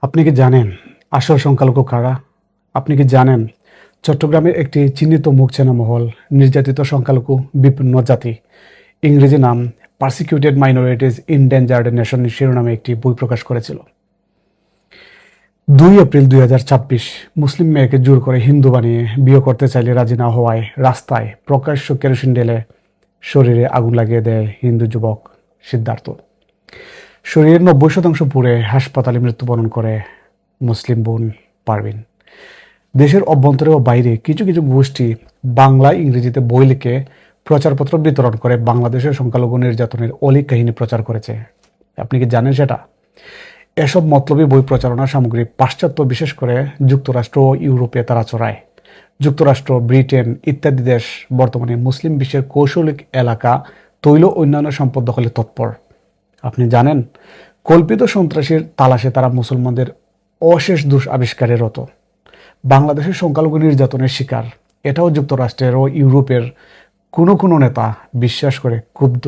আপনি কি জানেন আসল সংখ্যালঘু কারা? আপনি কি জানেন চট্টগ্রামের একটি চিহ্নিত মুখ চেনা মহল নির্যাতিত সংখ্যালঘু বিপন্ন জাতি, ইংরেজি নাম পারসিকিউটেড মাইনরিটিজ ইনডেঞ্জার্ড নেশন শিরোনামে একটি বই প্রকাশ করেছিল। 2 এপ্রিল 2026 মুসলিম মেয়েকে জোর করে হিন্দু বানিয়ে বিয়ে করতে চাইলে রাজি না হওয়ায় রাস্তায় প্রকাশ্য কেরোসিন ঢেলে শরীরে আগুন লাগিয়ে দেয় হিন্দু যুবক সিদ্ধার্থ। শরীরের 90% পুড়ে হাসপাতালে মৃত্যুবরণ করে মুসলিম বোন পারভিন। দেশের অভ্যন্তরে ও বাইরে কিছু কিছু গোষ্ঠী বাংলা ইংরেজিতে বই লিখে প্রচারপত্র বিতরণ করে বাংলাদেশের সংখ্যালঘু নির্যাতনের অলিক কাহিনী প্রচার করেছে। আপনি কি জানেন সেটা? এসব মতলবী বই প্রচারণা সামগ্রী পাশ্চাত্য, বিশেষ করে যুক্তরাষ্ট্র ও ইউরোপে তারা ছড়ায়। যুক্তরাষ্ট্র, ব্রিটেন ইত্যাদি দেশ বর্তমানে মুসলিম বিশ্বের কৌশলিক এলাকা, তৈল অন্যান্য সম্পদ দখলে তৎপর। আপনি জানেন কল্পিত সন্ত্রাসীর তালাশে তারা মুসলমানদের অশেষ দোষ আবিষ্কারে রত। বাংলাদেশের সংখ্যালঘু নির্যাতনের শিকার এটাও যুক্তরাষ্ট্রের ও ইউরোপের কোনো কোনো নেতা বিশ্বাস করে ক্ষুব্ধ,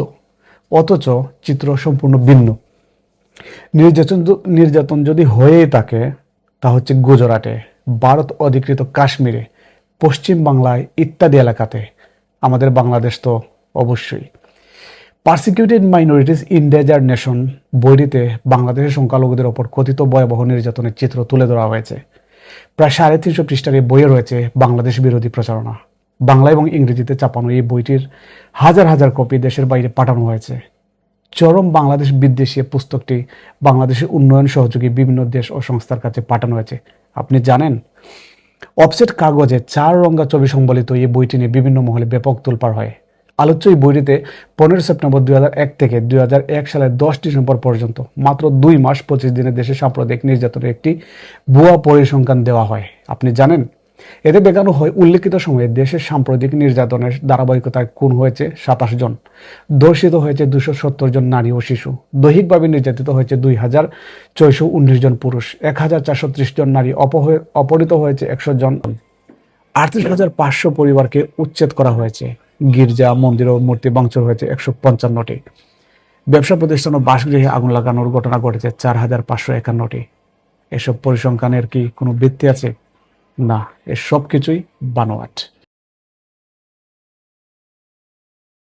অথচ চিত্র সম্পূর্ণ ভিন্ন। নির্যাতন যদি হয়েই থাকে তা হচ্ছে গুজরাটে, ভারত অধিকৃত কাশ্মীরে, পশ্চিম বাংলায় ইত্যাদি এলাকাতে। আমাদের বাংলাদেশ তো অবশ্যই। পারসিকিউটেড মাইনরিটিজ ইনডেঞ্জার্ড নেশন বইটিতে বাংলাদেশের সংখ্যালঘুদের ওপর কথিত ভয়াবহ নির্যাতনের চিত্র তুলে ধরা হয়েছে। প্রায় 350 পৃষ্ঠার এই বইয়ে রয়েছে বাংলাদেশ বিরোধী প্রচারণা। বাংলা এবং ইংরেজিতে চাপানো এই বইটির হাজার হাজার কপি দেশের বাইরে পাঠানো হয়েছে। চরম বাংলাদেশ বিদ্বেষী পুস্তকটি বাংলাদেশের উন্নয়ন সহযোগী বিভিন্ন দেশ ও সংস্থার কাছে পাঠানো হয়েছে। আপনি জানেন অফসেট কাগজে 4 রঙা ছবি সংবলিত এই বইটি নিয়ে বিভিন্ন মহলে ব্যাপক তোলপাড় হয়। আলোচ্য এই বইটিতে 15 সেপ্টেম্বর 2001 থেকে 2001 সালের 10 ডিসেম্বর পর্যন্ত মাত্র 2 মাস 25 দিনে দেশে সাম্প্রদায়িক নির্যাতনের একটি ভুয়া পরিসংখ্যান দেওয়া হয়। আপনি জানেন এতে দেখানো হয় উল্লেখিত সময়ে দেশের সাম্প্রদায়িক নির্যাতনের ধারাবাহিকতায় খুন হয়েছে 27 জন, ধর্ষিত হয়েছে 270 জন নারী ও শিশু, দৈহিকভাবে নির্যাতিত হয়েছে 2619 জন পুরুষ, 1430 জন নারী, অপহৃত হয়েছে 100 জন, 38,500 পরিবারকে উচ্ছেদ করা হয়েছে, গির্জা, মন্দির ও মূর্তি ভাঙচুর হয়েছে 155টি, ব্যবসা প্রতিষ্ঠান ও বাসগৃহে আগুন লাগানোর ঘটনা ঘটেছে 4551টি। এসব পরিসংখ্যানের কি কোনো ভিত্তি আছে? না, এসব কিছুই বানোয়াট।